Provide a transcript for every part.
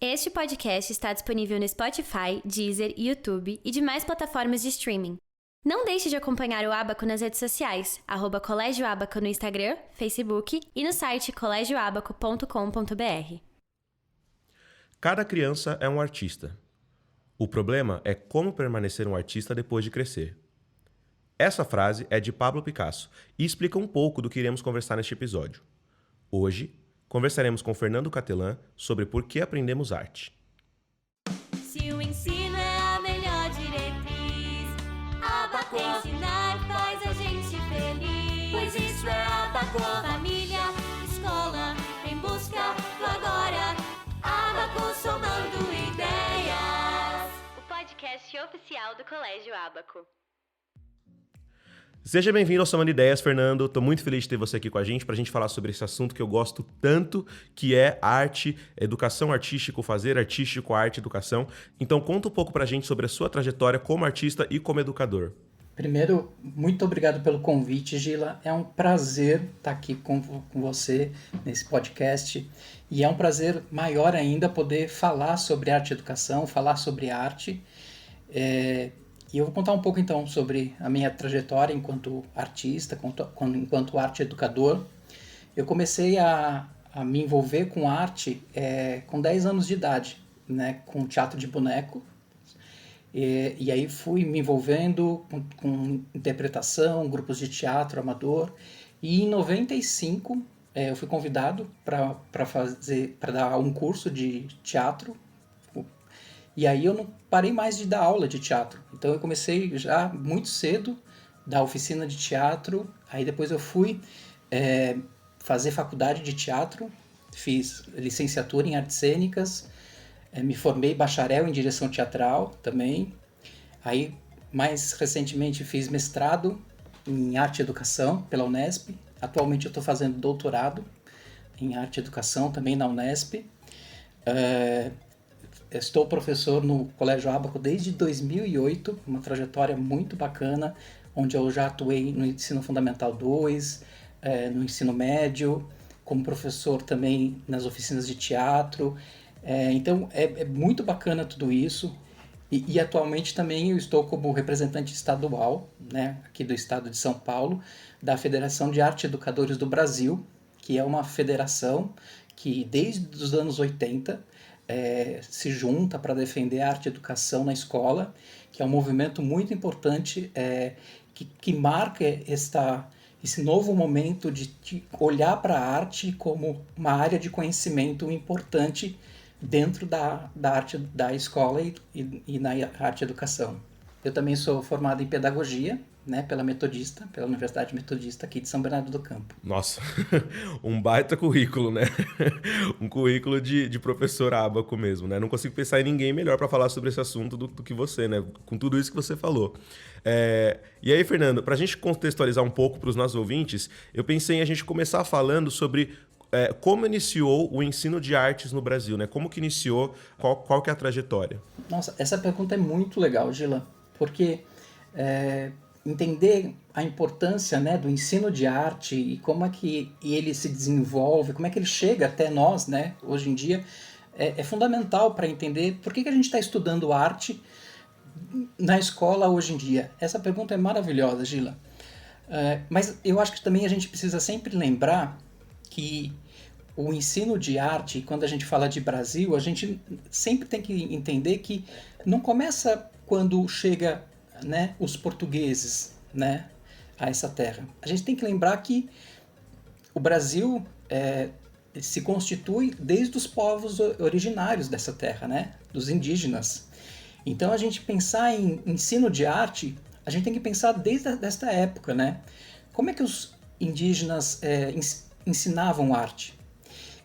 Este podcast está disponível no Spotify, Deezer, YouTube e demais plataformas de streaming. Não deixe de acompanhar o Abaco nas redes sociais, @Colégio Abaco no Instagram, Facebook e no site colégioabaco.com.br. Cada criança é um artista. O problema é como permanecer um artista depois de crescer. Essa frase é de Pablo Picasso e explica um pouco do que iremos conversar neste episódio. Hoje, conversaremos com Fernando Catelan sobre por que aprendemos arte. Se o ensino é a melhor diretriz, Abaco ensinar faz a gente feliz. Pois isso é Abaco, família, escola, em busca do agora. Abaco somando ideias. O podcast oficial do Colégio Abaco. Seja bem-vindo ao Somando Ideias, Fernando. Estou muito feliz de ter você aqui com a gente para a gente falar sobre esse assunto que eu gosto tanto, que é arte, educação artística, fazer artístico, arte, educação. Então conta um pouco para a gente sobre a sua trajetória como artista e como educador. Primeiro, muito obrigado pelo convite, Gila. É um prazer estar aqui com você nesse podcast. E é um prazer maior ainda poder falar sobre arte e educação, falar sobre arte. E eu vou contar um pouco, então, sobre a minha trajetória enquanto artista, enquanto arte educador. Eu comecei a me envolver com arte com 10 anos de idade, né, com teatro de boneco. E aí fui me envolvendo com interpretação, grupos de teatro amador. E em 95 eu fui convidado para dar um curso de teatro. E aí eu não parei mais de dar aula de teatro. Então eu comecei já muito cedo dar oficina de teatro. Aí depois eu fui fazer faculdade de teatro. Fiz licenciatura em artes cênicas. Me formei bacharel em direção teatral também. Aí mais recentemente fiz mestrado em arte e educação pela Unesp. Atualmente eu estou fazendo doutorado em arte e educação também na Unesp. Estou professor no Colégio Abaco desde 2008, uma trajetória muito bacana, onde eu já atuei no ensino fundamental 2, no ensino médio, como professor também nas oficinas de teatro. Então é muito bacana tudo isso. E atualmente também eu estou como representante estadual, né, aqui do estado de São Paulo, da Federação de Arte Educadores do Brasil, que é uma federação que desde os anos 80 se junta para defender a arte e educação na escola, que é um movimento muito importante que marca esse novo momento de olhar para a arte como uma área de conhecimento importante dentro da arte da escola e na arte e educação. Eu também sou formado em pedagogia, né, pela Universidade Metodista aqui de São Bernardo do Campo. Nossa, um baita currículo, né? Um currículo de professor Abaco mesmo, né? Não consigo pensar em ninguém melhor para falar sobre esse assunto do que você, né? Com tudo isso que você falou. E aí, Fernando, para a gente contextualizar um pouco para os nossos ouvintes, eu pensei em a gente começar falando sobre como iniciou o ensino de artes no Brasil, né? Como que iniciou, qual que é a trajetória? Nossa, essa pergunta é muito legal, Gila, porque entender a importância, né, do ensino de arte e como é que ele se desenvolve, como é que ele chega até nós, né, hoje em dia, é fundamental para entender por que a gente está estudando arte na escola hoje em dia. Essa pergunta é maravilhosa, Gila. Mas eu acho que também a gente precisa sempre lembrar que o ensino de arte, quando a gente fala de Brasil, a gente sempre tem que entender que não começa quando chega, né, os portugueses, né, a essa terra. A gente tem que lembrar que o Brasil se constitui desde os povos originários dessa terra, né, dos indígenas. Então a gente pensar em ensino de arte, a gente tem que pensar desde esta época, né? Como é que os indígenas ensinavam arte?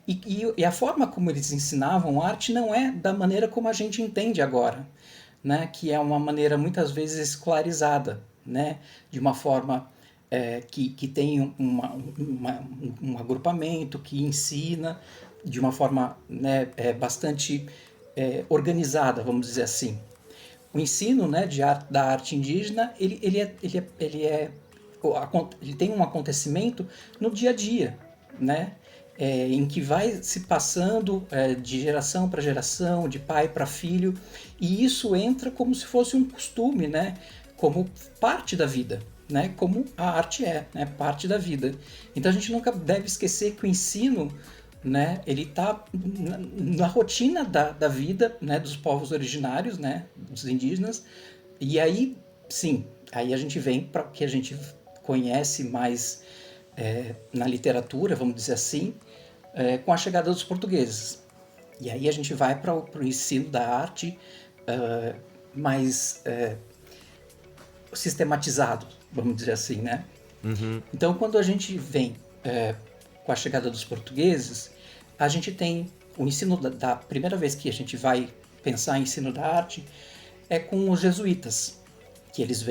E a forma como eles ensinavam arte não é da maneira como a gente entende agora, né? Que é uma maneira muitas vezes escolarizada, né? De uma forma que tem um agrupamento, que ensina de uma forma, né, bastante organizada, vamos dizer assim. O ensino, né, da arte indígena, ele tem um acontecimento no dia a dia, né? em que vai se passando de geração para geração, de pai para filho, e isso entra como se fosse um costume, né? Como parte da vida, né? Como a arte é, né? Parte da vida. Então a gente nunca deve esquecer que o ensino, né? Ele está na rotina da vida, né? Dos povos originários, né? Dos indígenas. E aí, sim, aí a gente vem para o que a gente conhece mais na literatura, vamos dizer assim, com a chegada dos portugueses. E aí a gente vai para o ensino da arte mais sistematizado, vamos dizer assim, né? Então, quando a gente vem com a chegada dos portugueses, a gente tem o ensino da primeira vez que a gente vai pensar em ensino da arte é com os jesuítas, que eles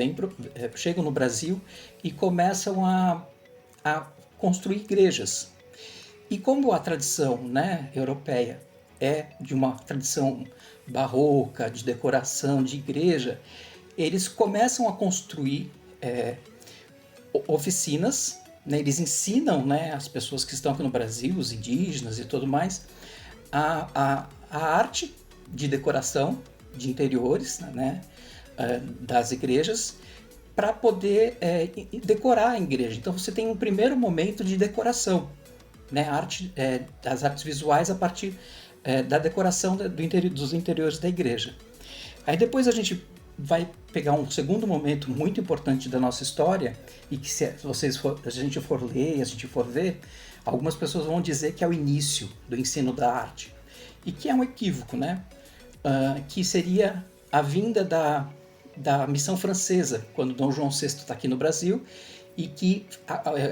chegam no Brasil e começam a construir igrejas. E como a tradição, né, europeia é de uma tradição barroca, de decoração de igreja, eles começam a construir oficinas, né, eles ensinam, né, as pessoas que estão aqui no Brasil, os indígenas e tudo mais, a arte de decoração de interiores, né, das igrejas, para poder decorar a igreja. Então você tem um primeiro momento de decoração, né, das artes visuais a partir da decoração dos interiores da igreja. Aí depois a gente vai pegar um segundo momento muito importante da nossa história, e que se a gente for ler e a gente for ver, algumas pessoas vão dizer que é o início do ensino da arte, e que é um equívoco, né? Que seria a vinda da missão francesa, quando Dom João VI está aqui no Brasil, e que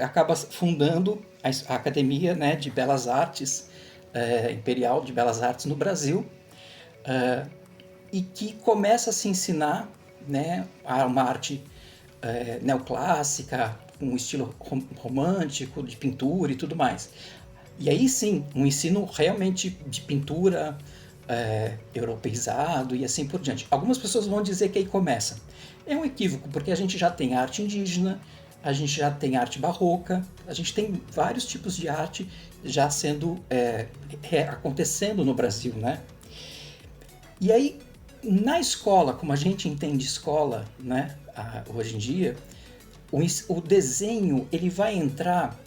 acaba fundando a Academia, né, de Belas Artes, Imperial de Belas Artes no Brasil, e que começa a se ensinar, né, uma arte neoclássica, com um estilo romântico, de pintura e tudo mais. E aí sim, um ensino realmente de pintura europeizado e assim por diante. Algumas pessoas vão dizer que aí começa. É um equívoco, porque a gente já tem arte indígena, a gente já tem arte barroca, a gente tem vários tipos de arte já sendo acontecendo no Brasil, né? E aí, na escola, como a gente entende escola, né, hoje em dia, o desenho ele vai entrar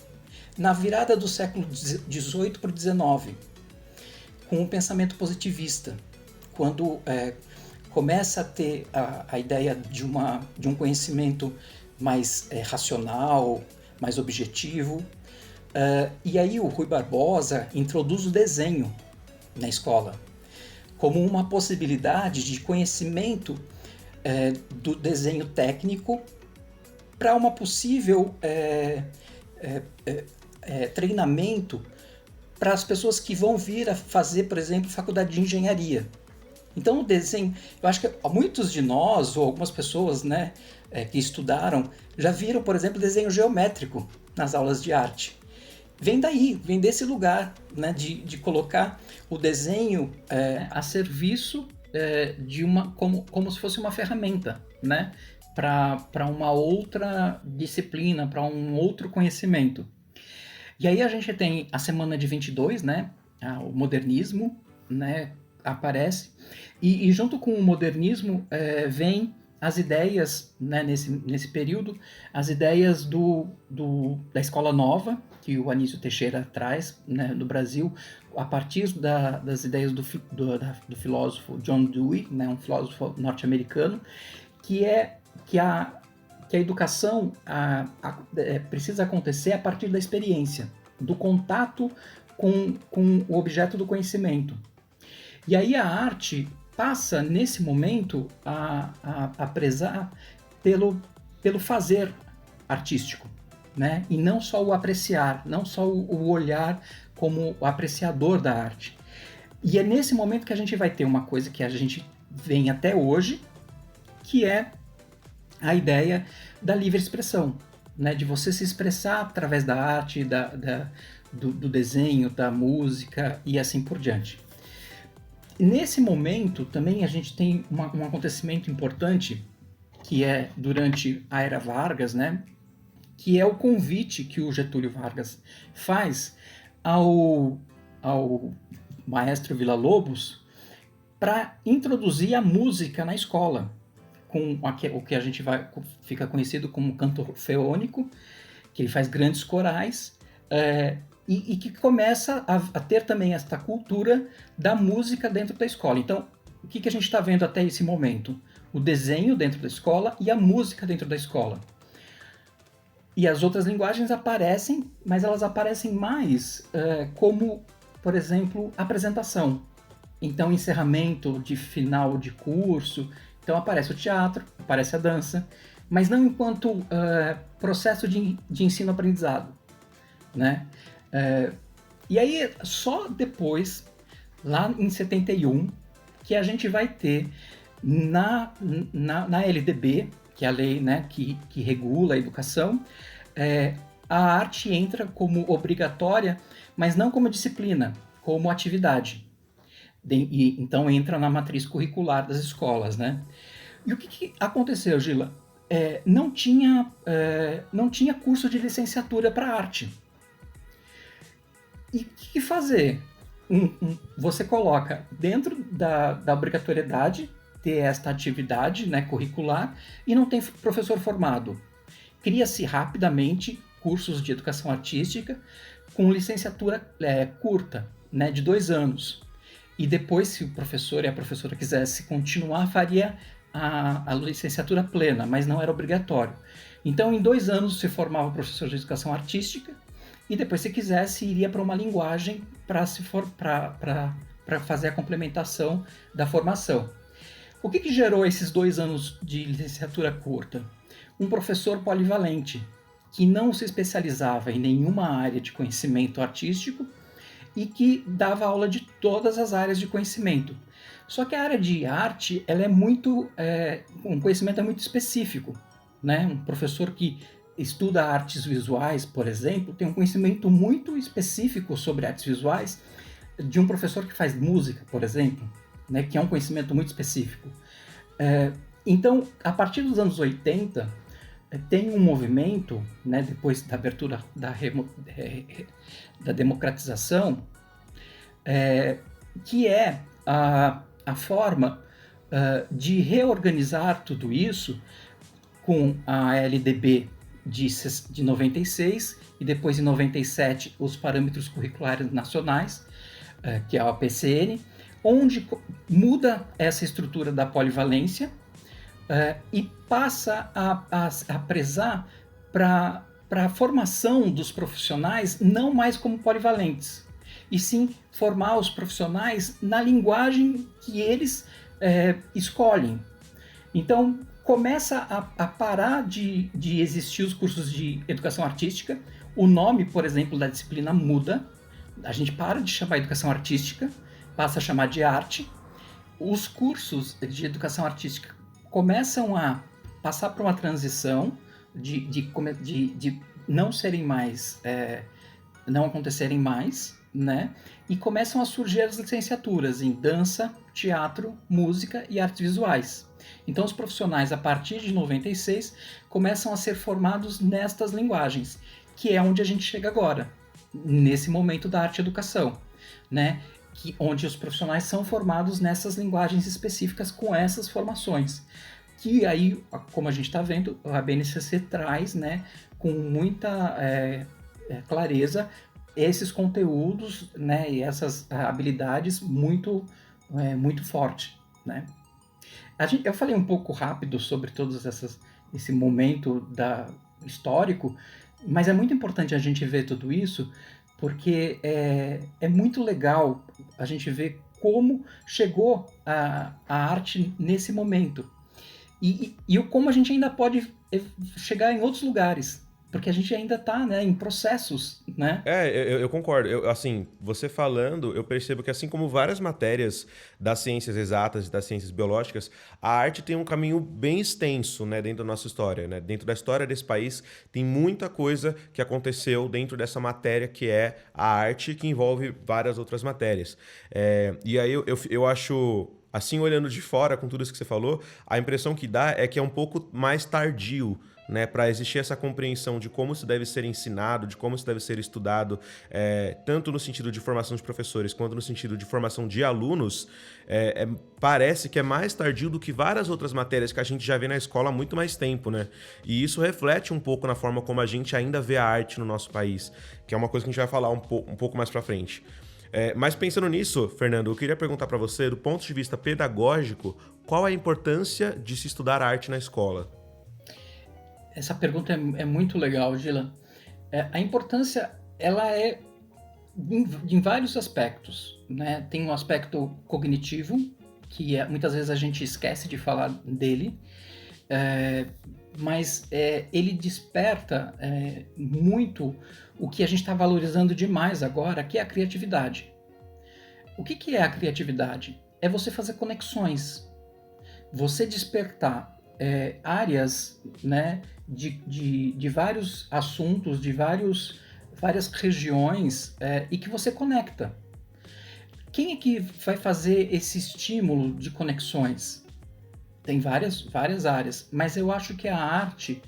na virada do século XVIII para o XIX, com um pensamento positivista, quando começa a ter a ideia de um conhecimento mais racional, mais objetivo. E aí o Rui Barbosa introduz o desenho na escola como uma possibilidade de conhecimento do desenho técnico para uma possível treinamento para as pessoas que vão vir a fazer, por exemplo, faculdade de engenharia. Então o desenho, eu acho que muitos de nós, ou algumas pessoas, né, que estudaram, já viram, por exemplo, desenho geométrico nas aulas de arte. Vem daí, vem desse lugar, né, de colocar o desenho a serviço como se fosse uma ferramenta, né, para uma outra disciplina, para um outro conhecimento. E aí a gente tem a Semana de 22, né, o modernismo, né, aparece, e junto com o modernismo vem as ideias, né, nesse período, as ideias da Escola Nova, que o Anísio Teixeira traz, né, no Brasil, a partir das ideias do filósofo John Dewey, né, um filósofo norte-americano, que a educação precisa acontecer a partir da experiência, do contato com o objeto do conhecimento. E aí a arte passa, nesse momento, a prezar pelo fazer artístico, né? E não só o apreciar, não só o olhar como o apreciador da arte. E é nesse momento que a gente vai ter uma coisa que a gente vem até hoje, que é a ideia da livre expressão, né? De você se expressar através da arte, do desenho, da música e assim por diante. Nesse momento também a gente tem um acontecimento importante, que é durante a Era Vargas, né? Que é o convite que o Getúlio Vargas faz ao maestro Villa-Lobos para introduzir a música na escola, com o que a gente fica conhecido como canto orfeônico, que ele faz grandes corais, e que começa a ter também esta cultura da música dentro da escola. Então, o que a gente está vendo até esse momento? O desenho dentro da escola e a música dentro da escola. E as outras linguagens aparecem, mas elas aparecem mais como, por exemplo, apresentação. Então, encerramento de final de curso. Então, aparece o teatro, aparece a dança, mas não enquanto processo de ensino-aprendizado, né? E aí, só depois, lá em 71, que a gente vai ter na LDB, que é a lei, né, que regula a educação, a arte entra como obrigatória, mas não como disciplina, como atividade. Então entra na matriz curricular das escolas, né? E o que aconteceu, Gila? Não tinha curso de licenciatura para arte. E o que fazer? Você coloca dentro da obrigatoriedade ter esta atividade, né, curricular, e não tem professor formado. Cria-se rapidamente cursos de educação artística com licenciatura curta, né, de 2 anos. E depois, se o professor e a professora quisesse continuar, faria a licenciatura plena, mas não era obrigatório. Então, em 2 anos, se formava professor de educação artística, e depois, se quisesse, iria para uma linguagem para fazer a complementação da formação. O que gerou esses 2 anos de licenciatura curta? Um professor polivalente, que não se especializava em nenhuma área de conhecimento artístico e que dava aula de todas as áreas de conhecimento. Só que a área de arte, ela é muito, um conhecimento muito específico, né? Um professor que estuda artes visuais, por exemplo, tem um conhecimento muito específico sobre artes visuais de um professor que faz música, por exemplo, né? Que é um conhecimento muito específico. Então, a partir dos anos 80, tem um movimento, né, depois da abertura da democratização, que é a forma de reorganizar tudo isso com a LDB de 96 e depois em 97 os parâmetros curriculares nacionais, que é a PCN, onde muda essa estrutura da polivalência e passa a prezar para a formação dos profissionais não mais como polivalentes, e sim formar os profissionais na linguagem que eles escolhem. Então, começa a parar de existir os cursos de educação artística, o nome, por exemplo, da disciplina muda, a gente para de chamar educação artística, passa a chamar de arte. Os cursos de educação artística começam a passar por uma transição de não serem mais, não acontecerem mais, né? E começam a surgir as licenciaturas em dança, teatro, música e artes visuais. Então os profissionais, a partir de 96, começam a ser formados nestas linguagens, que é onde a gente chega agora, nesse momento da arte e educação, né? Onde os profissionais são formados nessas linguagens específicas com essas formações. Que aí, como a gente está vendo, a BNCC traz, né, com muita clareza esses conteúdos, né, e essas habilidades muito forte, né? Eu falei um pouco rápido sobre todos esse momento histórico, mas é muito importante a gente ver tudo isso, porque é muito legal a gente ver como chegou a arte nesse momento. E como a gente ainda pode chegar em outros lugares, porque a gente ainda está, né, em processos, né? Eu concordo. Assim, você falando, eu percebo que assim como várias matérias das ciências exatas e das ciências biológicas, a arte tem um caminho bem extenso, né, dentro da nossa história, né? Dentro da história desse país, tem muita coisa que aconteceu dentro dessa matéria que é a arte, que envolve várias outras matérias. E aí eu acho... Assim, olhando de fora, com tudo isso que você falou, a impressão que dá é que é um pouco mais tardio né, para existir essa compreensão de como isso deve ser ensinado, de como isso deve ser estudado, tanto no sentido de formação de professores quanto no sentido de formação de alunos, parece que é mais tardio do que várias outras matérias que a gente já vê na escola há muito mais tempo, né? E isso reflete um pouco na forma como a gente ainda vê a arte no nosso país, que é uma coisa que a gente vai falar um pouco mais para frente. Mas pensando nisso, Fernando, eu queria perguntar para você, do ponto de vista pedagógico, qual é a importância de se estudar arte na escola? Essa pergunta é muito legal, Dylan. A importância, ela é em vários aspectos, né? Tem um aspecto cognitivo, que muitas vezes a gente esquece de falar dele, mas ele desperta muito o que a gente está valorizando demais agora, que é a criatividade. O que é a criatividade? É você fazer conexões, você despertar áreas, né, de vários assuntos, de várias regiões, e que você conecta. Quem é que vai fazer esse estímulo de conexões? Tem várias áreas, mas eu acho que a arte,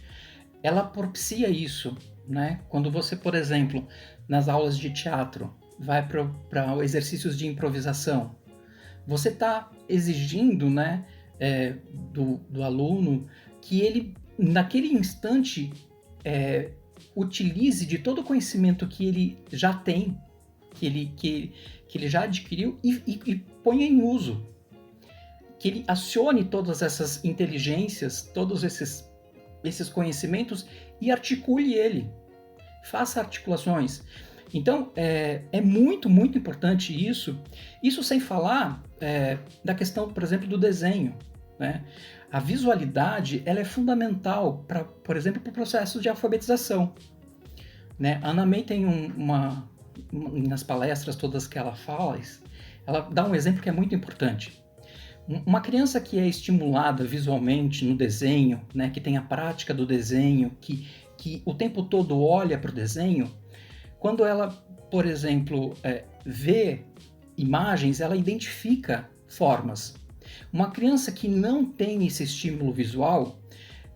ela propicia isso, né? Quando você, por exemplo, nas aulas de teatro, vai para exercícios de improvisação, você está exigindo, né, do aluno que ele, naquele instante, utilize de todo o conhecimento que ele já tem, que ele já adquiriu e ponha em uso. Que ele acione todas essas inteligências, todos esses conhecimentos e articule ele. Faça articulações. Então, é muito, muito importante isso. Isso sem falar da questão, por exemplo, do desenho, né? A visualidade, ela é fundamental, por exemplo, para o processo de alfabetização, né? A Ana May tem nas palestras todas que ela faz, ela dá um exemplo que é muito importante. Uma criança que é estimulada visualmente no desenho, né, que tem a prática do desenho, que o tempo todo olha para o desenho, quando ela, por exemplo, vê imagens, ela identifica formas. Uma criança que não tem esse estímulo visual,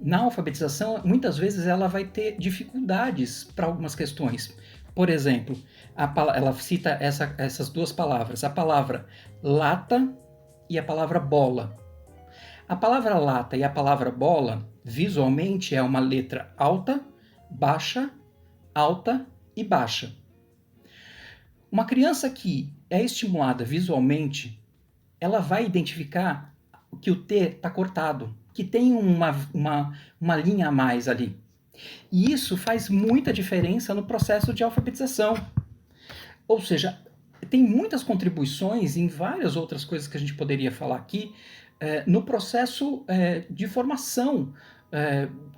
na alfabetização, muitas vezes ela vai ter dificuldades para algumas questões. Por exemplo, ela cita essas duas palavras, a palavra lata e a palavra bola. A palavra lata e a palavra bola, visualmente, é uma letra alta e baixa. Uma criança que é estimulada visualmente, ela vai identificar que o T está cortado, que tem uma linha a mais ali. E isso faz muita diferença no processo de alfabetização. Ou seja, tem muitas contribuições em várias outras coisas que a gente poderia falar aqui, no processo de formação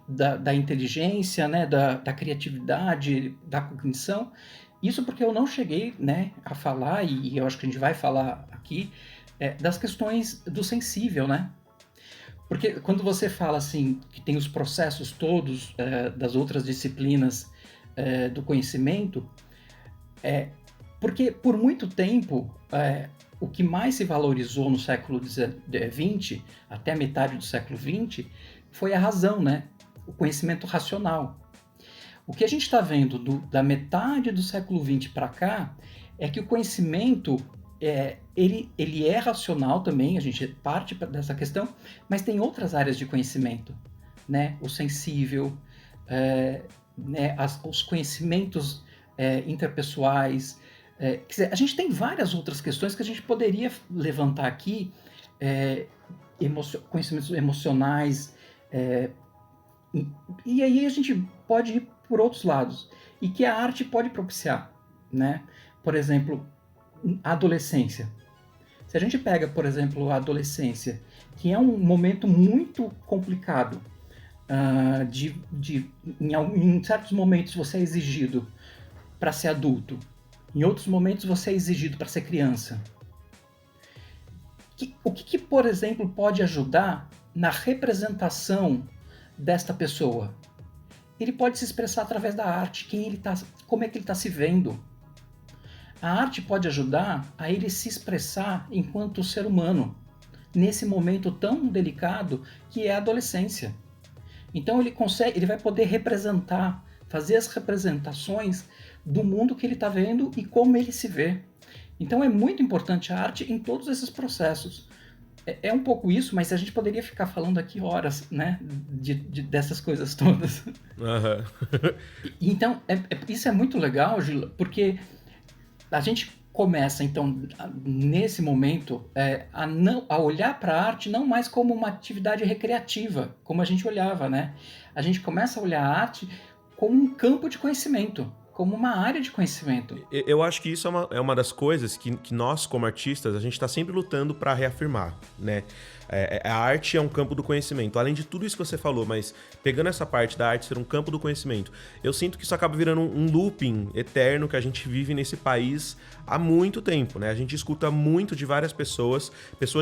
da inteligência, né, da criatividade, da cognição. Isso porque eu não cheguei, né, a falar, e eu acho que a gente vai falar aqui, das questões do sensível, né? Porque quando você fala assim, que tem os processos todos das outras disciplinas do conhecimento, porque por muito tempo o que mais se valorizou no século XX, até a metade do século XX, foi a razão, né? O conhecimento racional. O que a gente está vendo da metade do século XX para cá é que o conhecimento ele é racional também, a gente parte dessa questão, mas tem outras áreas de conhecimento, né? O sensível, né? Os conhecimentos interpessoais. Quer dizer, a gente tem várias outras questões que a gente poderia levantar aqui, conhecimentos emocionais, e aí a gente pode ir por outros lados, e que a arte pode propiciar, né? Por exemplo, a adolescência. Se a gente pega, por exemplo, a adolescência, que é um momento muito complicado, em certos momentos você é exigido para ser adulto, em outros momentos você é exigido para ser criança. O que, por exemplo, pode ajudar na representação desta pessoa? Ele pode se expressar através da arte, como é que ele está se vendo. A arte pode ajudar a ele se expressar enquanto ser humano, nesse momento tão delicado que é a adolescência. Então ele vai poder representar, fazer as representações do mundo que ele está vendo e como ele se vê. Então é muito importante a arte em todos esses processos. É um pouco isso, mas a gente poderia ficar falando aqui horas, né, dessas coisas todas. Aham. Então, isso é muito legal, Gila, porque a gente começa, então, nesse momento, a olhar para a arte não mais como uma atividade recreativa, como a gente olhava, né? A gente começa a olhar a arte como um campo de conhecimento, como uma área de conhecimento. Eu acho que isso é uma das coisas que nós, como artistas, a gente está sempre lutando para reafirmar, né? A arte é um campo do conhecimento. Além de tudo isso que você falou, mas pegando essa parte da arte ser um campo do conhecimento, eu sinto que isso acaba virando um looping eterno que a gente vive nesse país há muito tempo, né? A gente escuta muito de várias pessoas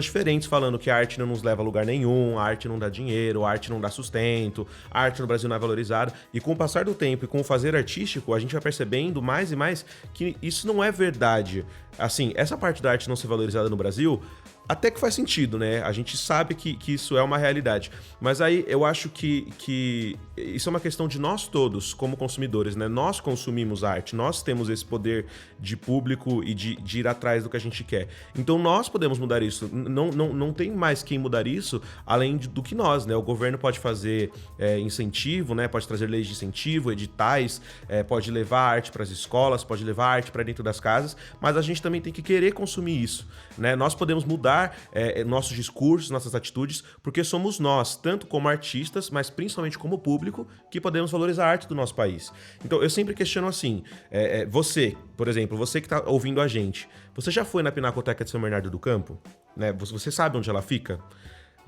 diferentes falando que a arte não nos leva a lugar nenhum, a arte não dá dinheiro, a arte não dá sustento, a arte no Brasil não é valorizada. E com o passar do tempo e com o fazer artístico, a gente vai percebendo mais e mais que isso não é verdade. Assim, essa parte da arte não ser valorizada no Brasil até que faz sentido, né? A gente sabe que isso é uma realidade. Mas aí eu acho que isso é uma questão de nós todos, como consumidores, né? Nós consumimos arte, nós temos esse poder de público e de ir atrás do que a gente quer. Então nós podemos mudar isso. Não tem mais quem mudar isso além do que nós, né? O governo pode fazer incentivo, né? Pode trazer leis de incentivo, editais, pode levar arte para as escolas, pode levar arte para dentro das casas, mas a gente também tem que querer consumir isso, né? Nós podemos mudar nossos discursos, nossas atitudes, porque somos nós, tanto como artistas, mas principalmente como público, que podemos valorizar a arte do nosso país. Então, eu sempre questiono assim, você, por exemplo, você que está ouvindo a gente, você já foi na Pinacoteca de São Bernardo do Campo? Né? Você sabe onde ela fica?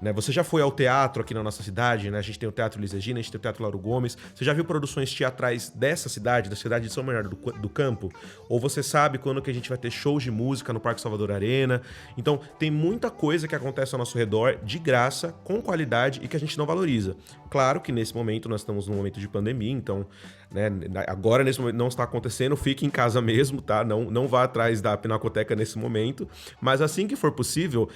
Né? Você já foi ao teatro aqui na nossa cidade, né? A gente tem o Teatro Elis Regina, a gente tem o Teatro Lauro Gomes. Você já viu produções teatrais dessa cidade, da cidade de São Bernardo do Campo? Ou você sabe quando que a gente vai ter shows de música no Parque Salvador Arena? Então, tem muita coisa que acontece ao nosso redor, de graça, com qualidade e que a gente não valoriza. Claro que nesse momento nós estamos num momento de pandemia, então, né, agora nesse momento não está acontecendo, fique em casa mesmo, tá? Não vá atrás da Pinacoteca nesse momento, mas assim que for possível,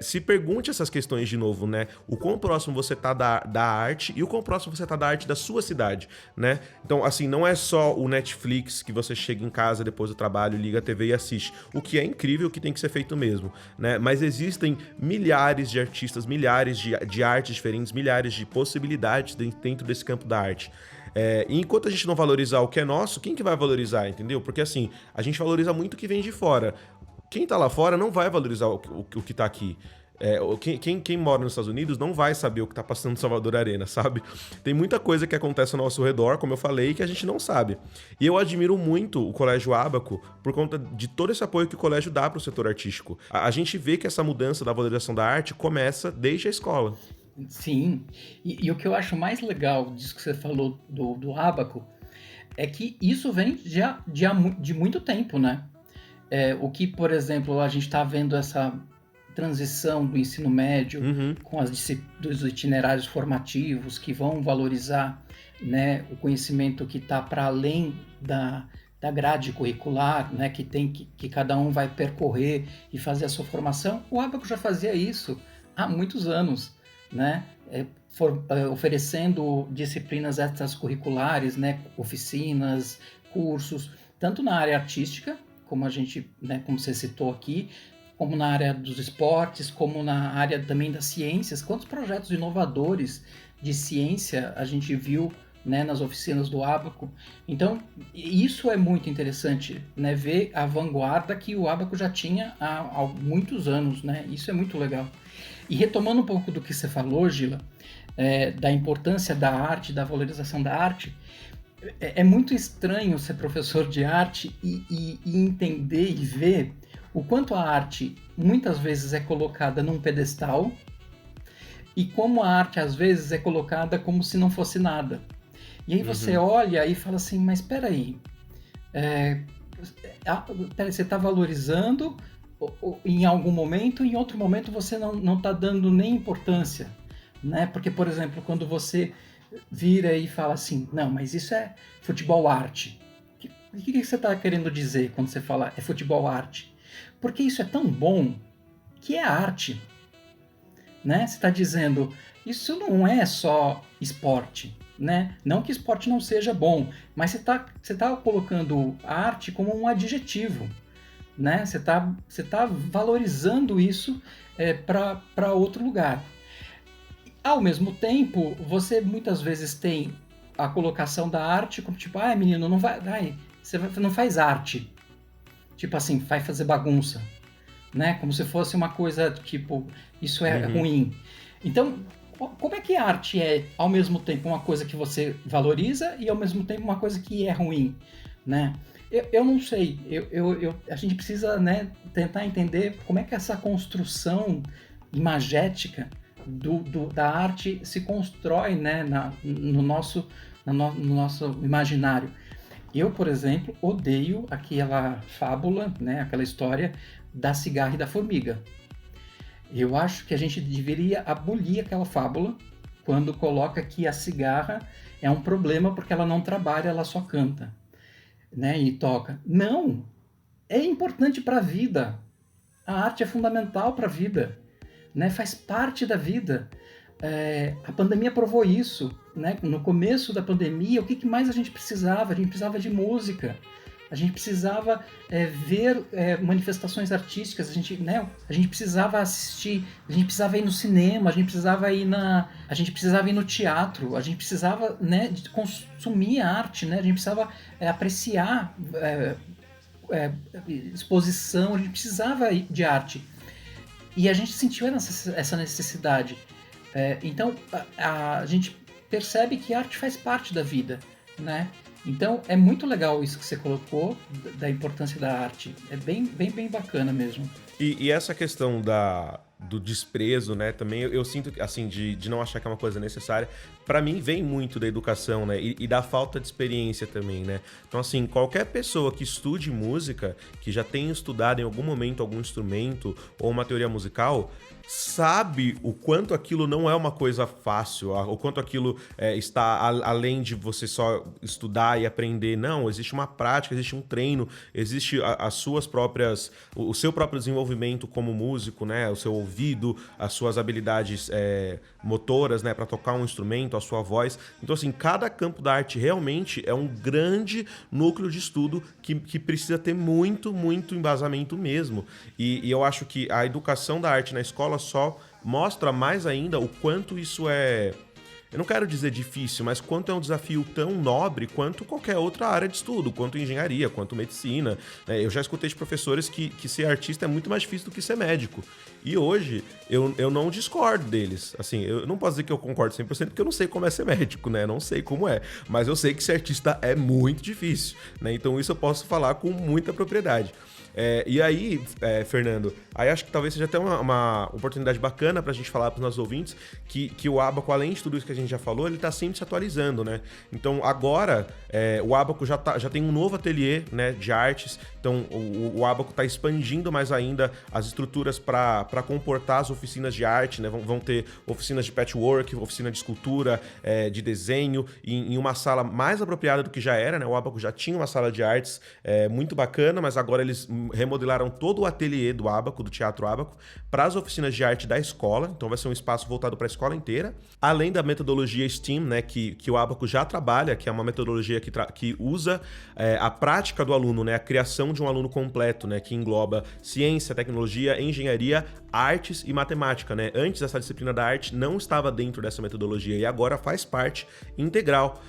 se pergunte essas questões de novo, né? O quão próximo você tá da arte e o quão próximo você tá da arte da sua cidade, né? Então, assim, não é só o Netflix que você chega em casa depois do trabalho, liga a TV e assiste, o que é incrível, o que tem que ser feito mesmo, né? Mas existem milhares de artistas, milhares de artes diferentes, milhares de possibilidades dentro desse campo da arte. E enquanto a gente não valorizar o que é nosso, quem que vai valorizar, entendeu? Porque assim, a gente valoriza muito o que vem de fora. Quem tá lá fora não vai valorizar o que tá aqui. Quem mora nos Estados Unidos não vai saber o que tá passando no Salvador Arena, sabe? Tem muita coisa que acontece ao nosso redor, como eu falei, que a gente não sabe. E eu admiro muito o Colégio Abaco por conta de todo esse apoio que o colégio dá pro setor artístico. A gente vê que essa mudança da valorização da arte começa desde a escola. Sim, e o que eu acho mais legal disso que você falou do Abaco é que isso vem de muito tempo, né? O que, por exemplo, a gente está vendo essa transição do ensino médio com dos itinerários formativos que vão valorizar, né, o conhecimento que está para além da grade curricular, né, que cada um vai percorrer e fazer a sua formação. O Abaco já fazia isso há muitos anos, né? Oferecendo disciplinas extracurriculares, né? Oficinas, cursos, tanto na área artística, como a gente, né, como você citou aqui, como na área dos esportes, como na área também das ciências. Quantos projetos inovadores de ciência a gente viu, né, nas oficinas do Abaco? Então, isso é muito interessante, né, ver a vanguarda que o Abaco já tinha há muitos anos, né? Isso é muito legal. E retomando um pouco do que você falou, Gila, da importância da arte, da valorização da arte, é muito estranho ser professor de arte e entender e ver o quanto a arte muitas vezes é colocada num pedestal e como a arte às vezes é colocada como se não fosse nada. E aí você olha e fala assim, mas peraí, você está valorizando em algum momento, em outro momento você não está dando nem importância, né? Porque, por exemplo, quando você vira e fala assim, não, mas isso é futebol arte. O que você está querendo dizer quando você fala é futebol arte? Porque isso é tão bom que é arte, né? Você está dizendo Isso não é só esporte, né? Não que esporte não seja bom, mas você tá colocando a arte como um adjetivo, né? Você tá valorizando isso para outro lugar. Ao mesmo tempo, você muitas vezes tem a colocação da arte como tipo, menino, você não faz arte. Tipo assim, vai fazer bagunça, né? Como se fosse uma coisa tipo, isso é ruim. Então, como é que a arte é ao mesmo tempo uma coisa que você valoriza e ao mesmo tempo uma coisa que é ruim, né? Eu não sei, a gente precisa, né, tentar entender como é que essa construção imagética da arte se constrói, né, no nosso imaginário. Eu, por exemplo, odeio aquela fábula, né, aquela história da cigarra e da formiga. Eu acho que a gente deveria abolir aquela fábula quando coloca que a cigarra é um problema porque ela não trabalha, ela só canta, né, e toca. Não! É importante para a vida. A arte é fundamental para a vida, né? Faz parte da vida. A pandemia provou isso, né? No começo da pandemia, o que mais a gente precisava? A gente precisava de música. A gente precisava ver manifestações artísticas, a gente precisava assistir, a gente precisava ir no cinema, a gente precisava ir no teatro, a gente precisava, né, de consumir a arte, né? A gente precisava apreciar exposição, a gente precisava de arte. E a gente sentiu essa necessidade. Então, a gente percebe que a arte faz parte da vida, né? Então, é muito legal isso que você colocou, da importância da arte. É bem bacana mesmo. E essa questão do desprezo, né, também eu sinto, assim, de não achar que é uma coisa necessária, pra mim vem muito da educação, né, e da falta de experiência também, né. Então, assim, qualquer pessoa que estude música, que já tenha estudado em algum momento algum instrumento ou uma teoria musical, sabe o quanto aquilo não é uma coisa fácil, o quanto aquilo está além de você só estudar e aprender. Não, existe uma prática, existe um treino, existe as suas próprias, o seu próprio desenvolvimento como músico, né, o seu ouvido, as suas habilidades motoras, né, para tocar um instrumento, a sua voz. Então, assim, cada campo da arte realmente é um grande núcleo de estudo que precisa ter muito embasamento mesmo. E eu acho que a educação da arte na escola só mostra mais ainda o quanto isso eu não quero dizer difícil, mas quanto é um desafio tão nobre quanto qualquer outra área de estudo, quanto engenharia, quanto medicina. Eu já escutei de professores que ser artista é muito mais difícil do que ser médico. E hoje, eu não discordo deles. Assim, eu não posso dizer que eu concordo 100%, porque eu não sei como é ser médico, né? Não sei como é. Mas eu sei que ser artista é muito difícil, né? Então isso eu posso falar com muita propriedade. E aí, Fernando, aí acho que talvez seja até uma oportunidade bacana pra gente falar pros nossos ouvintes que o Abaco, além de tudo isso que a gente já falou, ele tá sempre se atualizando, né? Então agora, o Abaco já tem um novo ateliê, né, de artes. Então o Abaco tá expandindo mais ainda as estruturas para comportar as oficinas de arte, né? Vão ter oficinas de patchwork, oficina de escultura, de desenho, em uma sala mais apropriada do que já era, né? O Abaco já tinha uma sala de artes muito bacana, mas agora eles remodelaram todo o ateliê do Abaco, do Teatro Abaco, para as oficinas de arte da escola. Então vai ser um espaço voltado para a escola inteira. Além da metodologia STEAM, né, que o Abaco já trabalha, que é uma metodologia que usa a prática do aluno, né, a criação de um aluno completo, né, que engloba ciência, tecnologia, engenharia, artes e matemática, né? Antes essa disciplina da arte não estava dentro dessa metodologia e agora faz parte integral.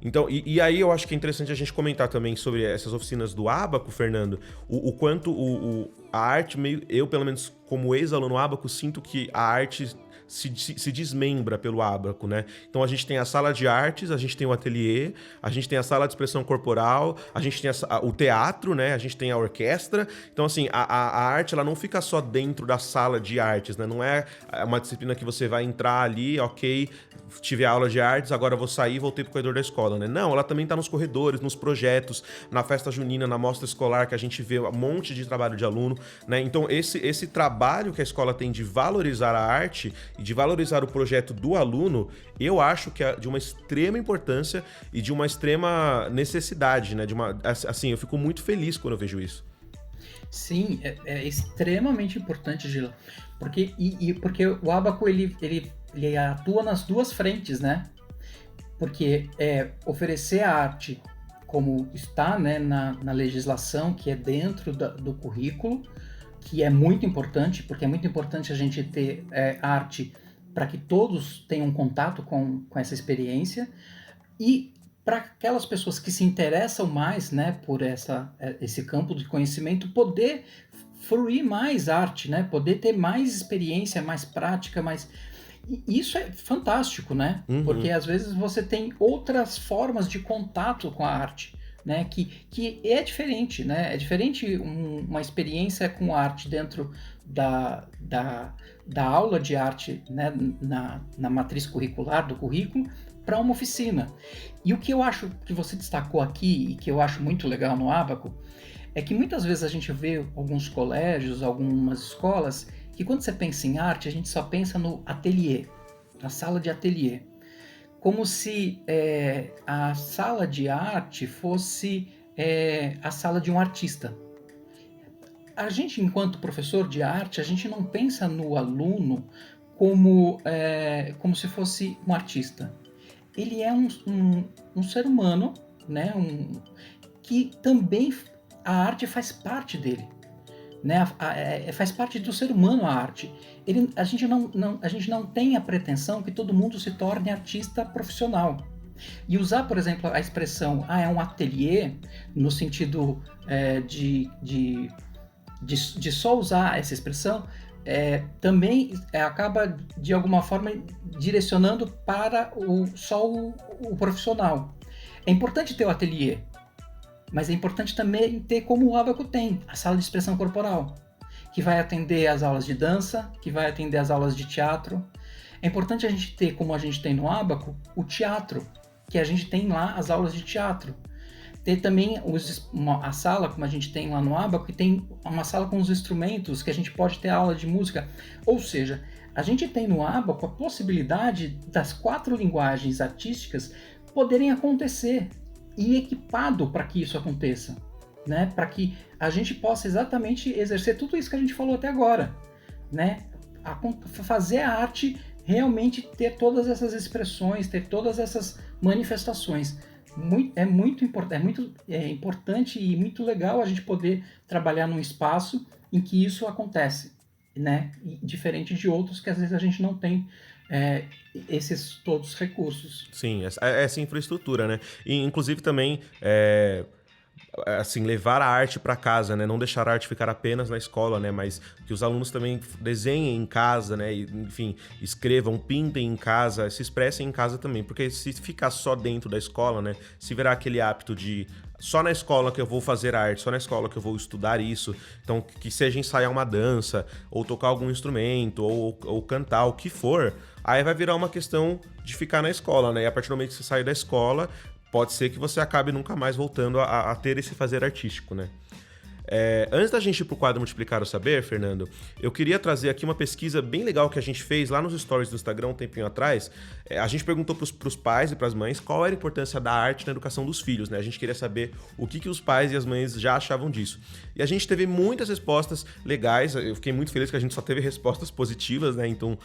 Então, e aí eu acho que é interessante a gente comentar também sobre essas oficinas do Abaco, Fernando, o quanto a arte, eu pelo menos como ex-aluno Abaco, sinto que a arte se desmembra pelo Abaco, né? Então a gente tem a sala de artes, a gente tem o ateliê, a gente tem a sala de expressão corporal, a gente tem o teatro, né? A gente tem a orquestra. Então, assim, a arte, ela não fica só dentro da sala de artes, né? Não é uma disciplina que você vai entrar ali, ok, tive aula de artes, agora vou sair e voltei pro corredor da escola, né? Não, ela também tá nos corredores, nos projetos, na festa junina, na mostra escolar, que a gente vê um monte de trabalho de aluno, né? Então, esse trabalho que a escola tem de valorizar a arte e de valorizar o projeto do aluno, eu acho que é de uma extrema importância e de uma extrema necessidade, né? Assim, eu fico muito feliz quando eu vejo isso. Sim, é extremamente importante, Gila, porque o Abaco ele ele atua nas duas frentes, né? Porque oferecer a arte como está, né, na legislação, que é dentro do currículo, que é muito importante, porque é muito importante a gente ter arte para que todos tenham contato com essa experiência, e para aquelas pessoas que se interessam mais, né, por esse campo de conhecimento, poder fruir mais arte, né, poder ter mais experiência, mais prática, mais... E isso é fantástico, né? Uhum. Porque às vezes você tem outras formas de contato com a arte, né? Que é diferente, né? É diferente uma experiência com arte dentro da aula de arte, né? Na matriz curricular do currículo, para uma oficina. E o que eu acho que você destacou aqui, e que eu acho muito legal no Abaco, é que muitas vezes a gente vê alguns colégios, algumas escolas, que quando você pensa em arte, a gente só pensa no ateliê, na sala de ateliê. Como se a sala de arte fosse a sala de um artista. A gente, enquanto professor de arte, a gente não pensa no aluno como se fosse um artista. Ele é um ser humano, né? Que também a arte faz parte dele. Né? Faz parte do ser humano a arte. A gente não tem a pretensão que todo mundo se torne artista profissional. E usar, por exemplo, a expressão é um ateliê, no sentido de só usar essa expressão, também acaba, de alguma forma, direcionando para só o profissional. É importante ter o ateliê, mas é importante também ter, como o Abaco tem, a sala de expressão corporal, que vai atender às aulas de dança, que vai atender às aulas de teatro. É importante a gente ter, como a gente tem no Abaco, o teatro, que a gente tem lá as aulas de teatro. Ter também a sala, como a gente tem lá no Abaco, que tem uma sala com os instrumentos, que a gente pode ter aula de música. Ou seja, a gente tem no Abaco a possibilidade das 4 linguagens artísticas poderem acontecer, e equipado para que isso aconteça, né? Para que a gente possa exatamente exercer tudo isso que a gente falou até agora, né? Fazer a arte realmente ter todas essas expressões, ter todas essas manifestações. É muito importante e muito legal a gente poder trabalhar num espaço em que isso acontece, né? E diferente de outros que às vezes a gente não tem esses todos recursos. Sim, essa infraestrutura, né? E, inclusive, também, assim, levar a arte para casa, né? Não deixar a arte ficar apenas na escola, né? Mas que os alunos também desenhem em casa, né? E, enfim, escrevam, pintem em casa, se expressem em casa também. Porque se ficar só dentro da escola, né? Se virar aquele hábito de... Só na escola que eu vou fazer arte, só na escola que eu vou estudar isso. Então, que seja ensaiar uma dança, ou tocar algum instrumento, ou cantar, o que for. Aí vai virar uma questão de ficar na escola, né? E a partir do momento que você sair da escola, pode ser que você acabe nunca mais voltando a ter esse fazer artístico, né? Antes da gente ir pro quadro Multiplicar o Saber, Fernando, eu queria trazer aqui uma pesquisa bem legal que a gente fez lá nos stories do Instagram um tempinho atrás. A gente perguntou pros pais e pras mães qual era a importância da arte na educação dos filhos, né? A gente queria saber o que os pais e as mães já achavam disso. E a gente teve muitas respostas legais, eu fiquei muito feliz que a gente só teve respostas positivas, né? Então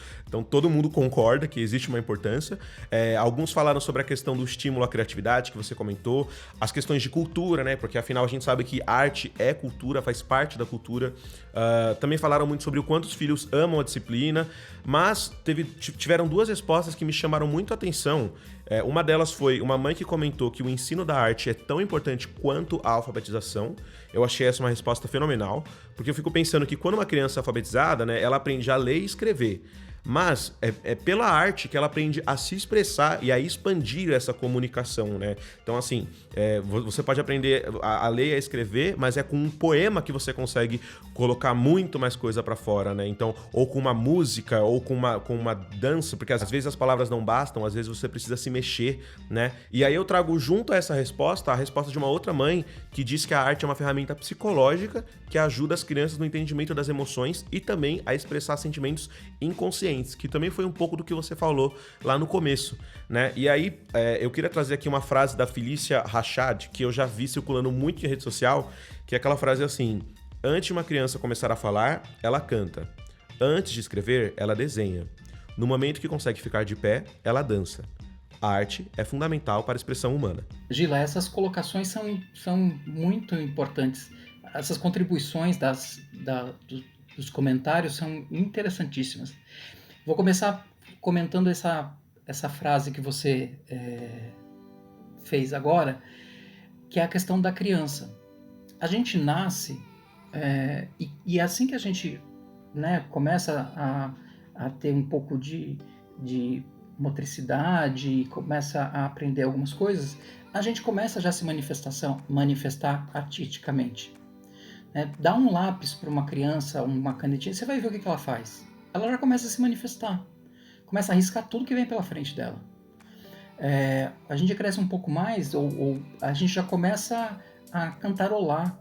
todo mundo concorda que existe uma importância. Alguns falaram sobre a questão do estímulo à criatividade, que você comentou, as questões de cultura, né? Porque afinal a gente sabe que arte é cultura, faz parte da cultura. Também falaram muito sobre o quanto os filhos amam a disciplina, mas tiveram 2 respostas que me chamaram muito a atenção. Uma delas foi uma mãe que comentou que o ensino da arte é tão importante quanto a alfabetização. Eu achei essa uma resposta fenomenal, porque eu fico pensando que quando uma criança é alfabetizada, né, ela aprende a ler e escrever. Mas é pela arte que ela aprende a se expressar e a expandir essa comunicação, né? Então, assim, você pode aprender a ler e a escrever, mas é com um poema que você consegue colocar muito mais coisa pra fora, né? Então, ou com uma música, ou com uma dança, porque às vezes as palavras não bastam, às vezes você precisa se mexer, né? E aí eu trago junto a essa resposta, a resposta de uma outra mãe que diz que a arte é uma ferramenta psicológica que ajuda as crianças no entendimento das emoções e também a expressar sentimentos inconscientes, que também foi um pouco do que você falou lá no começo, né? E aí, eu queria trazer aqui uma frase da Felícia Rachad, que eu já vi circulando muito em rede social, que é aquela frase assim: antes de uma criança começar a falar, ela canta. Antes de escrever, ela desenha. No momento que consegue ficar de pé, ela dança. A arte é fundamental para a expressão humana. Gila, essas colocações são muito importantes. Essas contribuições dos comentários são interessantíssimas. Vou começar comentando essa frase que você fez agora, que é a questão da criança. A gente nasce e assim que a gente, né, começa a ter um pouco de motricidade, começa a aprender algumas coisas, a gente começa já a se manifestar artisticamente. Dá um lápis para uma criança, uma canetinha, você vai ver o que ela faz. Ela já começa a se manifestar, começa a riscar tudo que vem pela frente dela. A gente cresce um pouco mais, ou a gente já começa a cantarolar.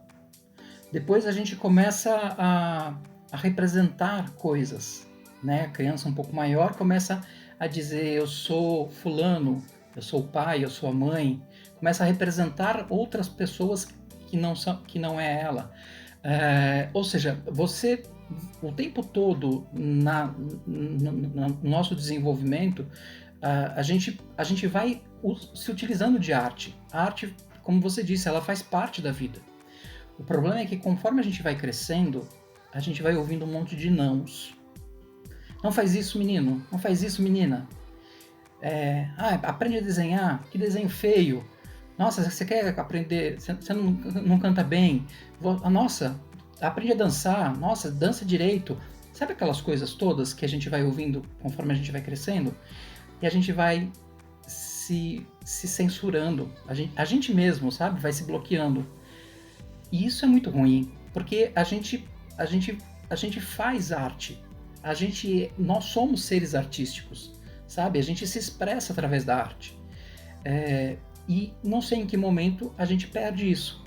Depois a gente começa a representar coisas, né? A criança um pouco maior começa a dizer: eu sou fulano, eu sou o pai, eu sou a mãe. Começa a representar outras pessoas que não é ela. Ou seja, você, o tempo todo no nosso desenvolvimento, a gente vai se utilizando de arte. A arte, como você disse, ela faz parte da vida. O problema é que conforme a gente vai crescendo, a gente vai ouvindo um monte de nãos. Não faz isso, menino. Não faz isso, menina. Aprende a desenhar. Que desenho feio. Nossa, você quer aprender? Você não canta bem. Nossa, aprende a dançar. Nossa, dança direito. Sabe aquelas coisas todas que a gente vai ouvindo conforme a gente vai crescendo? E a gente vai se censurando. A gente mesmo, sabe? Vai se bloqueando. E isso é muito ruim, porque a gente faz arte. Nós somos seres artísticos, sabe? A gente se expressa através da arte. E não sei em que momento a gente perde isso.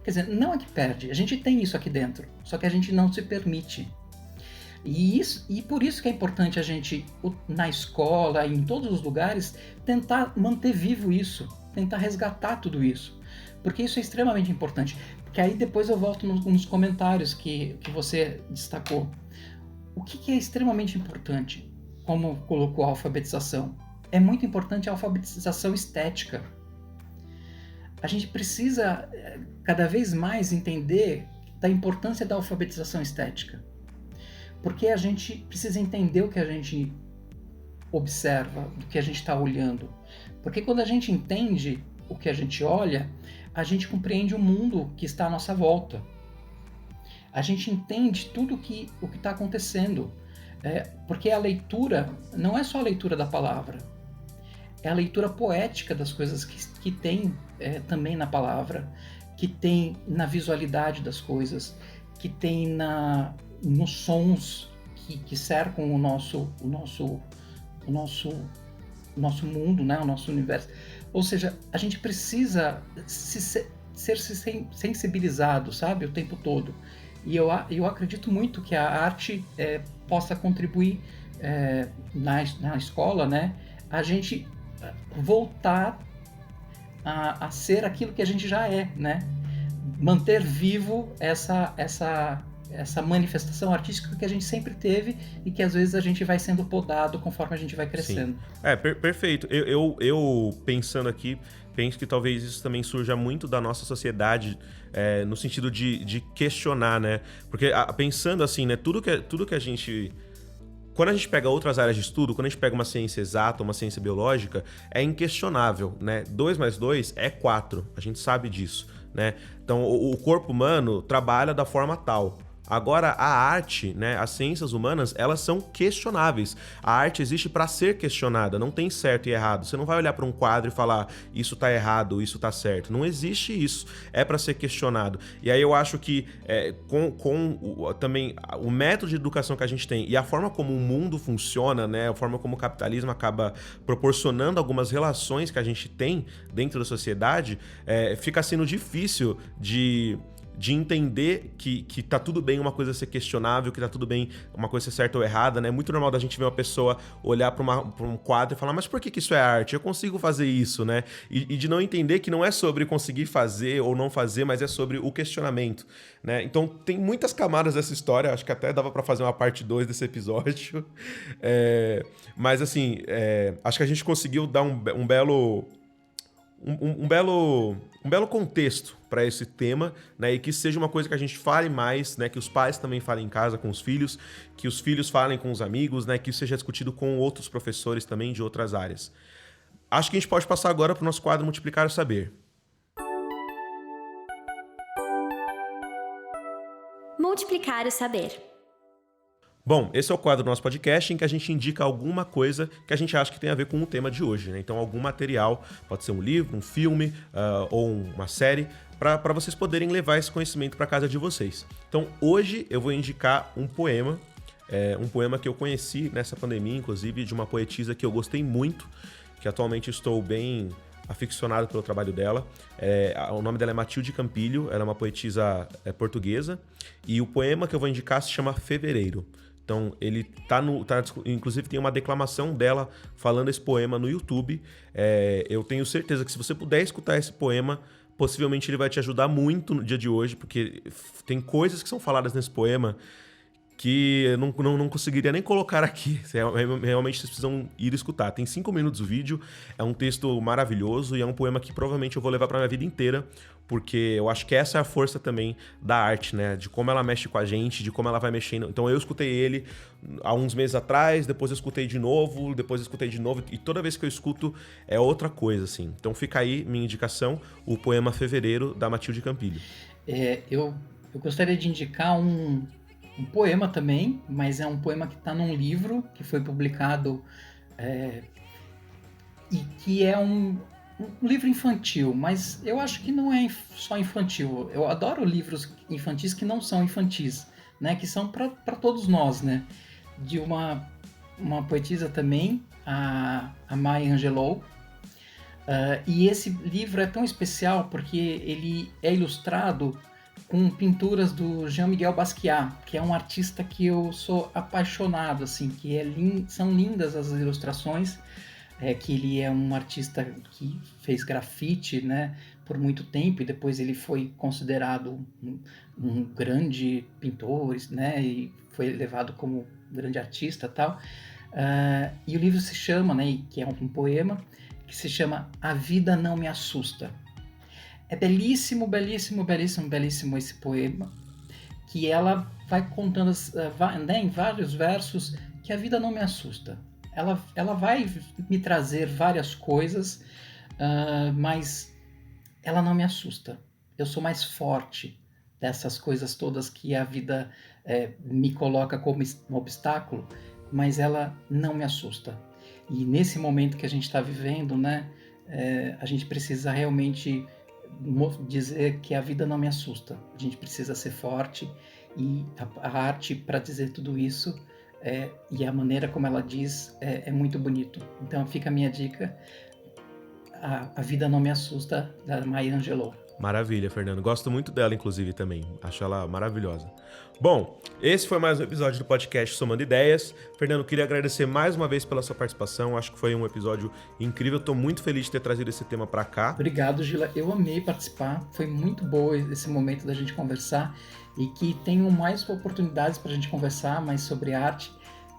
Quer dizer, não é que perde, a gente tem isso aqui dentro, só que a gente não se permite. E por isso que é importante a gente, na escola, em todos os lugares, tentar manter vivo isso, tentar resgatar tudo isso. Porque isso é extremamente importante. Porque aí depois eu volto nos comentários que você destacou. O que é extremamente importante, como colocou a alfabetização? É muito importante a alfabetização estética. A gente precisa cada vez mais entender da importância da alfabetização estética. Porque a gente precisa entender o que a gente observa, do que a gente está olhando. Porque quando a gente entende o que a gente olha, a gente compreende o mundo que está à nossa volta. A gente entende tudo o que está acontecendo. Porque a leitura não é só a leitura da palavra. É a leitura poética das coisas que tem também na palavra, que tem na visualidade das coisas, que tem nos sons que cercam o nosso mundo, né? O nosso universo. Ou seja, a gente precisa ser sensibilizado, sabe? O tempo todo. E eu acredito muito que a arte possa contribuir na escola, né? A gente voltar a ser aquilo que a gente já é, né? Manter vivo essa manifestação artística que a gente sempre teve e que às vezes a gente vai sendo podado conforme a gente vai crescendo. Sim. Perfeito. Eu pensando aqui, penso que talvez isso também surja muito da nossa sociedade, no sentido de questionar, né? Porque pensando assim, né? Tudo que a gente... Quando a gente pega outras áreas de estudo, quando a gente pega uma ciência exata, uma ciência biológica, é inquestionável, né? 2 mais 2 é 4, a gente sabe disso, né? Então, o corpo humano trabalha da forma tal. Agora, a arte, né, as ciências humanas, elas são questionáveis. A arte existe para ser questionada, não tem certo e errado. Você não vai olhar para um quadro e falar isso tá errado, isso tá certo. Não existe isso. É para ser questionado. E aí eu acho que também o método de educação que a gente tem e a forma como o mundo funciona, né, a forma como o capitalismo acaba proporcionando algumas relações que a gente tem dentro da sociedade, fica sendo difícil de de entender que tá tudo bem uma coisa ser questionável, que tá tudo bem uma coisa ser certa ou errada, né? É muito normal da gente ver uma pessoa olhar pra um quadro e falar, mas por que isso é arte? Eu consigo fazer isso, né? E de não entender que não é sobre conseguir fazer ou não fazer, mas é sobre o questionamento, né? Então tem muitas camadas dessa história, acho que até dava pra fazer uma parte 2 desse episódio. Mas assim, acho que a gente conseguiu dar um belo contexto para esse tema, né? E que seja uma coisa que a gente fale mais, né? Que os pais também falem em casa com os filhos, que os filhos falem com os amigos, né? Que isso seja discutido com outros professores também de outras áreas. Acho que a gente pode passar agora para o nosso quadro Multiplicar o Saber. Multiplicar o saber. Bom, esse é o quadro do nosso podcast em que a gente indica alguma coisa que a gente acha que tem a ver com o tema de hoje, né? Então, algum material, pode ser um livro, um filme ou uma série, para vocês poderem levar esse conhecimento para casa de vocês. Então, hoje eu vou indicar um poema que eu conheci nessa pandemia, inclusive, de uma poetisa que eu gostei muito, que atualmente estou bem aficionado pelo trabalho dela. O nome dela é Matilde Campilho, ela é uma poetisa portuguesa, e o poema que eu vou indicar se chama Fevereiro. Então, ele inclusive tem uma declamação dela falando esse poema no YouTube. Eu tenho certeza que se você puder escutar esse poema, possivelmente ele vai te ajudar muito no dia de hoje, porque tem coisas que são faladas nesse poema que eu não conseguiria nem colocar aqui. Realmente vocês precisam ir escutar. Tem 5 minutos o vídeo, é um texto maravilhoso e é um poema que provavelmente eu vou levar para minha vida inteira, porque eu acho que essa é a força também da arte, né? De como ela mexe com a gente, de como ela vai mexendo. Então eu escutei ele há uns meses atrás, depois eu escutei de novo, e toda vez que eu escuto é outra coisa, assim. Então fica aí minha indicação, o poema Fevereiro, da Matilde Campilho. Eu gostaria de indicar um poema também, mas é um poema que está num livro que foi publicado e que é um livro infantil, mas eu acho que não é só infantil. Eu adoro livros infantis que não são infantis, né? Que são para todos nós, né? De uma poetisa também, a Maya Angelou. E esse livro é tão especial porque ele é ilustrado com pinturas do Jean-Miguel Basquiat, que é um artista que eu sou apaixonado, assim, que são lindas as ilustrações, que ele é um artista que fez grafite, né, por muito tempo, e depois ele foi considerado um grande pintor, né, e foi levado como grande artista e tal. E o livro se chama, né, que é um poema, que se chama A Vida Não Me Assusta. É belíssimo, belíssimo, belíssimo, belíssimo esse poema, que ela vai contando em vários versos que a vida não me assusta. Ela vai me trazer várias coisas, mas ela não me assusta. Eu sou mais forte dessas coisas todas que a vida me coloca como um obstáculo, mas ela não me assusta. E nesse momento que a gente está vivendo, né, a gente precisa realmente dizer que a vida não me assusta. A gente precisa ser forte, e a arte, para dizer tudo isso, e a maneira como ela diz, é muito bonito. Então fica a minha dica, A Vida Não Me Assusta, da Maya Angelou. Maravilha, Fernando. Gosto muito dela, inclusive, também. Acho ela maravilhosa. Bom, esse foi mais um episódio do podcast Somando Ideias. Fernando, queria agradecer mais uma vez pela sua participação. Acho que foi um episódio incrível. Estou muito feliz de ter trazido esse tema para cá. Obrigado, Gila. Eu amei participar. Foi muito bom esse momento da gente conversar, e que tenham mais oportunidades para a gente conversar mais sobre arte,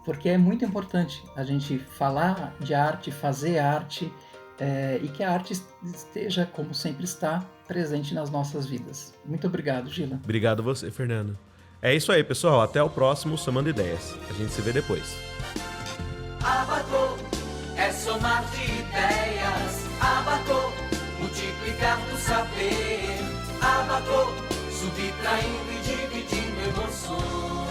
porque é muito importante a gente falar de arte, fazer arte, e que a arte esteja, como sempre está, presente nas nossas vidas. Muito obrigado, Gila. Obrigado você, Fernando. É isso aí, pessoal. Até o próximo Somando Ideias. A gente se vê depois. Abacô é somar de ideias. Abacô, multiplicar do saber. Abacô, subtraindo e dividindo emoções.